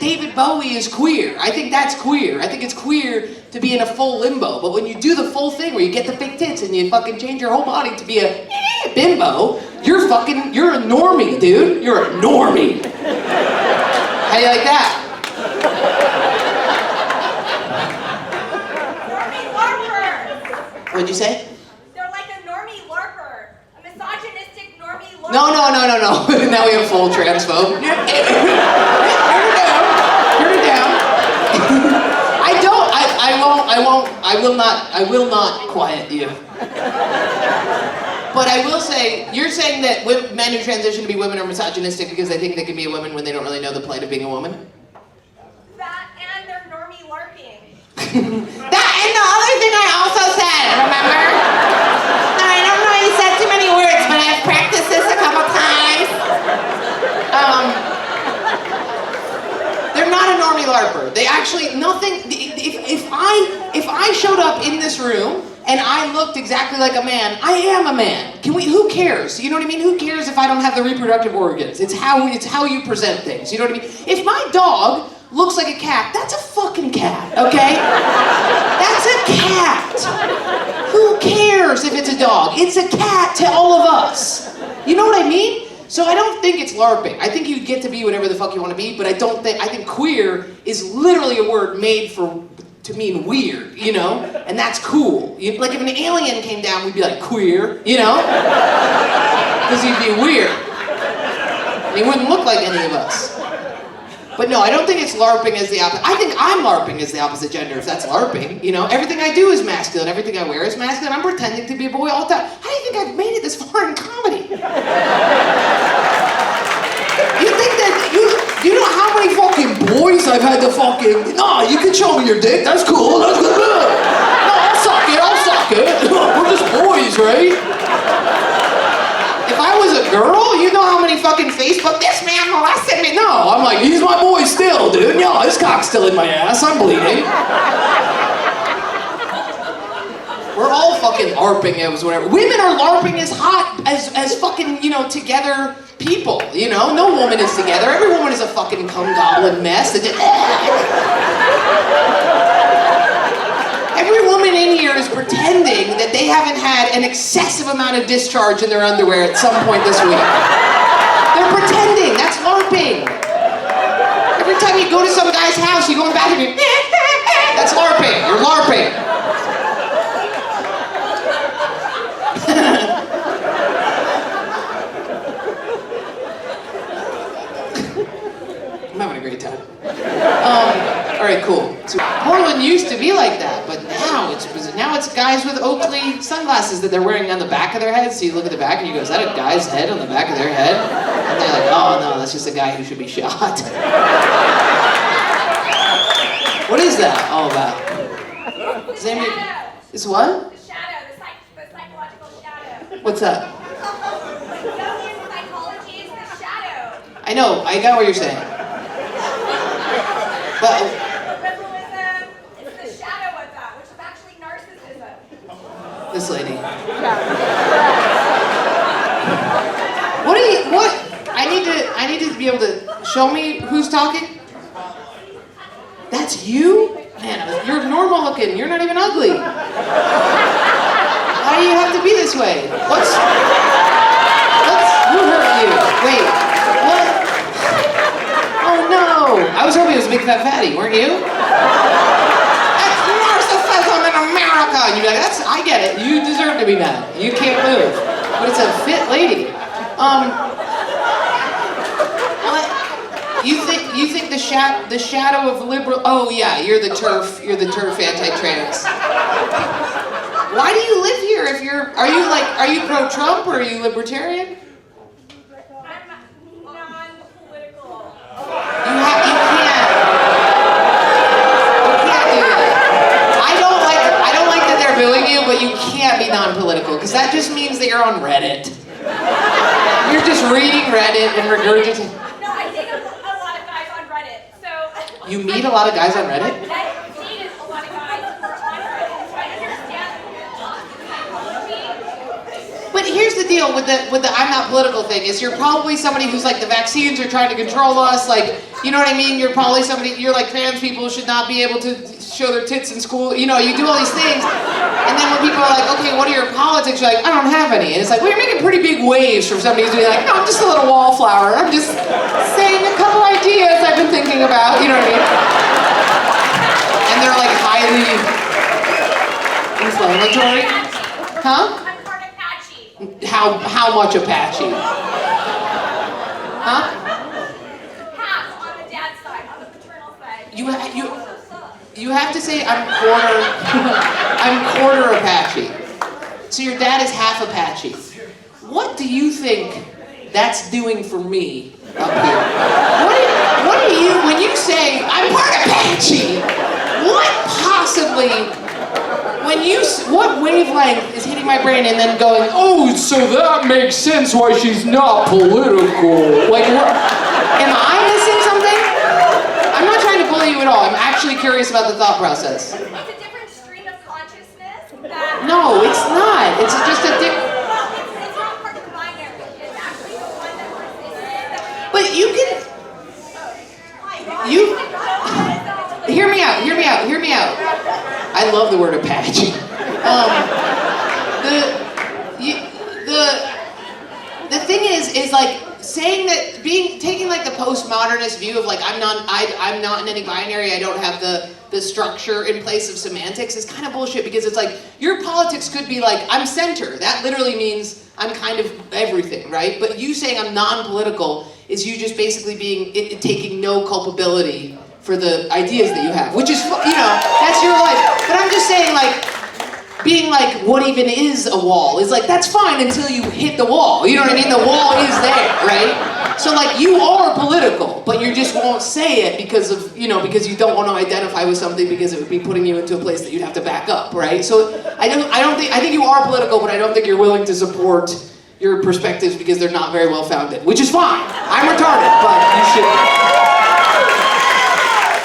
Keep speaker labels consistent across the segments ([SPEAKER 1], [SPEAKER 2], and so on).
[SPEAKER 1] David Bowie is queer. I think that's queer. I think it's queer to be in a full limbo. But when you do the full thing where you get the big tits and you fucking change your whole body to be a bimbo, you're a normie, dude. You're a normie. How do you like that?
[SPEAKER 2] Normie larper.
[SPEAKER 1] What'd you say?
[SPEAKER 2] They're like a normie larper. A misogynistic normie larper.
[SPEAKER 1] No. Now we have full transphobe. Turn it down. I will not quiet you. But I will say, you're saying that men who transition to be women are misogynistic because they think they can be a woman when they don't really know the plight of being a woman?
[SPEAKER 2] That and they're normie larping.
[SPEAKER 1] That and the other thing I also said, remember? I don't know, you said too many words, but I've practiced this a couple times. They're not a normie larper. They actually, if I showed up in this room and I looked exactly like a man, I am a man. Who cares? You know what I mean? Who cares if I don't have the reproductive organs? It's how you present things. You know what I mean? If my dog looks like a cat, that's a fucking cat, okay? That's a cat. Who cares if it's a dog? It's a cat to all of us. You know what I mean? So I don't think it's LARPing. I think you get to be whatever the fuck you want to be, but I think queer is literally a word made to mean weird, you know? And that's cool. Like if an alien came down, we'd be like, queer, you know? Because he'd be weird. And he wouldn't look like any of us. But no, I don't think it's LARPing as the opposite. I think I'm LARPing as the opposite gender, if that's LARPing. You know, everything I do is masculine, everything I wear is masculine. I'm pretending to be a boy all the time. How do you think I've made it this far in comedy? You think that, you know how many fucking boys I've had to fucking, nah, you can show me your dick, that's cool, that's good. No, I'll suck it. We're just boys, right? If I was a girl, you know how many fucking Facebook, this man molested me. No, I'm like, he's my boy still, dude. No, his cock's still in my ass, I'm bleeding. We're all fucking LARPing as whatever. Women are LARPing as hot as fucking, you know, together people, you know? No woman is together. Every woman is a fucking cum goblin mess. Every woman in here is pretending that they haven't had an excessive amount of discharge in their underwear at some point this week. They're pretending. That's LARPing. Every time you go to some guy's house, you go in the bathroom, that's LARPing. You're LARPing. I'm having a great time. All right, cool. So Portland used to be like that, but now it's guys with Oakley sunglasses that they're wearing on the back of their heads. So you look at the back and you go, is that a guy's head on the back of their head? And they're like, oh no, that's just a guy who should be shot. What is that all about? It's what?
[SPEAKER 2] The shadow, the psychological shadow.
[SPEAKER 1] What's that?
[SPEAKER 2] Jungian psychology is the shadow.
[SPEAKER 1] I know, I got what you're saying. But
[SPEAKER 2] Liberalism is the shadow of that, which is actually narcissism.
[SPEAKER 1] this lady. I need to be able to show me who's talking. That's you? Man, you're normal looking. You're not even ugly. Why do you have to be this way? Who hurt you? Wait, what? Oh no! I was hoping it was Big Fat Fatty, weren't you? That's narcissism in America! And you'd be like, I get it. You deserve to be mad. You can't move. But it's a fit lady. You think the shadow of liberal? Oh yeah, you're the turf anti-trans. Why do you live here? Are you pro-Trump or are you libertarian?
[SPEAKER 2] I'm non-political.
[SPEAKER 1] You can't do that. I don't like that they're booing you, but you can't be non-political because that just means that you're on Reddit. You're just reading Reddit and regurgitating.
[SPEAKER 2] No, I date a lot of guys on Reddit, so.
[SPEAKER 1] You meet a lot of guys on Reddit?
[SPEAKER 2] I dated a lot of guys who are on Reddit, so I understand psychology.
[SPEAKER 1] But here's the deal with the I'm not political thing is you're probably somebody who's like the vaccines are trying to control us, like You know what I mean? You're probably somebody, you're like, trans people should not be able to show their tits in school. You know, you do all these things. And then when people are like, okay, what are your politics? You're like, I don't have any. And it's like, well, you're making pretty big waves from somebody who's doing like, no, I'm just a little wallflower. I'm just saying a couple ideas I've been thinking about. You know what I mean? And they're like highly inflammatory. Huh?
[SPEAKER 2] I'm part Apache.
[SPEAKER 1] How much Apache? Huh?
[SPEAKER 2] Half on the dad's side, on the paternal side.
[SPEAKER 1] You have to say I'm quarter Apache. So your dad is half Apache. What do you think that's doing for me up here? What do you, when you say I'm part Apache, what possibly, what wavelength is hitting my brain and then going, oh, so that makes sense why she's not political. Like, what, am I missing something? I'm not trying to bully you at all. I'm actually curious about the thought process.
[SPEAKER 2] It's a different stream of consciousness that...
[SPEAKER 1] No, it's not. It's just a different...
[SPEAKER 2] Well, it's not part of the binary. It's actually the one that we're...
[SPEAKER 1] But you can... Hear me out. I love the word Apache. The thing is like saying that taking like the postmodernist view of like I'm not in any binary, I don't have the structure in place of semantics is kind of bullshit, because it's like your politics could be like I'm center. That literally means I'm kind of everything, right? But you saying I'm non-political is you just basically taking no culpability for the ideas that you have, which is, that's your life. But I'm just saying, like, being like, what even is a wall? Is like, that's fine until you hit the wall. You know what I mean? The wall is there, right? So like, you are political, but you just won't say it because of, because you don't want to identify with something because it would be putting you into a place that you'd have to back up, right? So I think you are political, but I don't think you're willing to support your perspectives because they're not very well founded, which is fine. I'm retarded, but you should.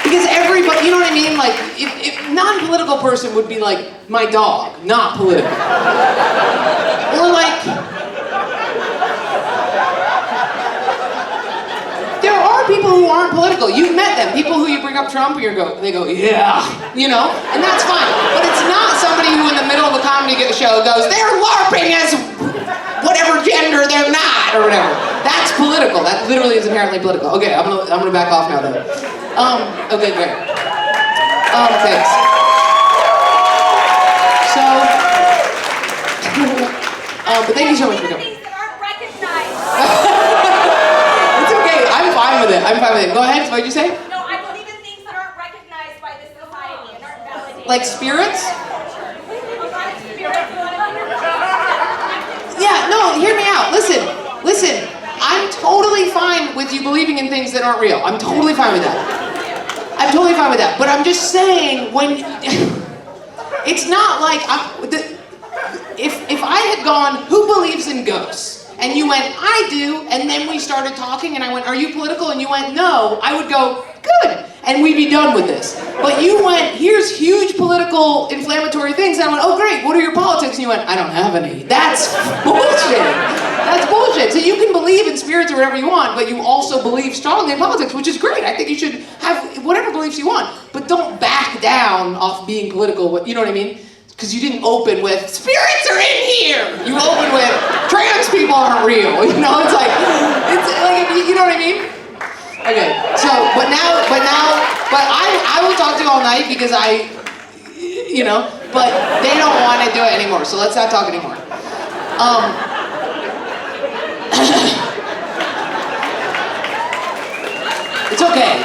[SPEAKER 1] Because everybody, you know what I mean? Like, if non-political person would be like, my dog, not political. Or like, there are people who aren't political. You've met them. People who you bring up Trump, they go, yeah, and that's fine. But it's not somebody who in the middle of a comedy show goes, they're LARPing as whatever gender they're not, or whatever. That's political. That literally is inherently political. Okay, I'm gonna back off now though. Okay, great. Thanks. So, but thank you so much for coming.
[SPEAKER 2] Things that aren't recognized.
[SPEAKER 1] It's okay, I'm fine with it. Go ahead, what'd you say?
[SPEAKER 2] No, I believe in things that aren't recognized by the society and aren't validated.
[SPEAKER 1] Like spirits?
[SPEAKER 2] A lot of spirits, a lot of
[SPEAKER 1] Yeah, no, hear me out. Listen. I'm totally fine with you believing in things that aren't real. I'm totally fine with that. But I'm just saying, when it's not like if I had gone, who believes in ghosts? And you went, I do, and then we started talking, and I went, are you political? And you went, no. I would go, good, and we'd be done with this. But you went, here's huge political inflammatory things, and I went, oh great, what are your politics? And you went, I don't have any. That's bullshit. So you can believe in spirits or whatever you want, but you also believe strongly in politics, which is great. I think you should have whatever beliefs you want, but don't back down off being political, you know what I mean? Because you didn't open with, spirits are in here! You open with, trans people aren't real. You know, it's like, you know what I mean? Okay, so, but I will talk to you all night because but they don't want to do it anymore, so let's not talk anymore. It's okay.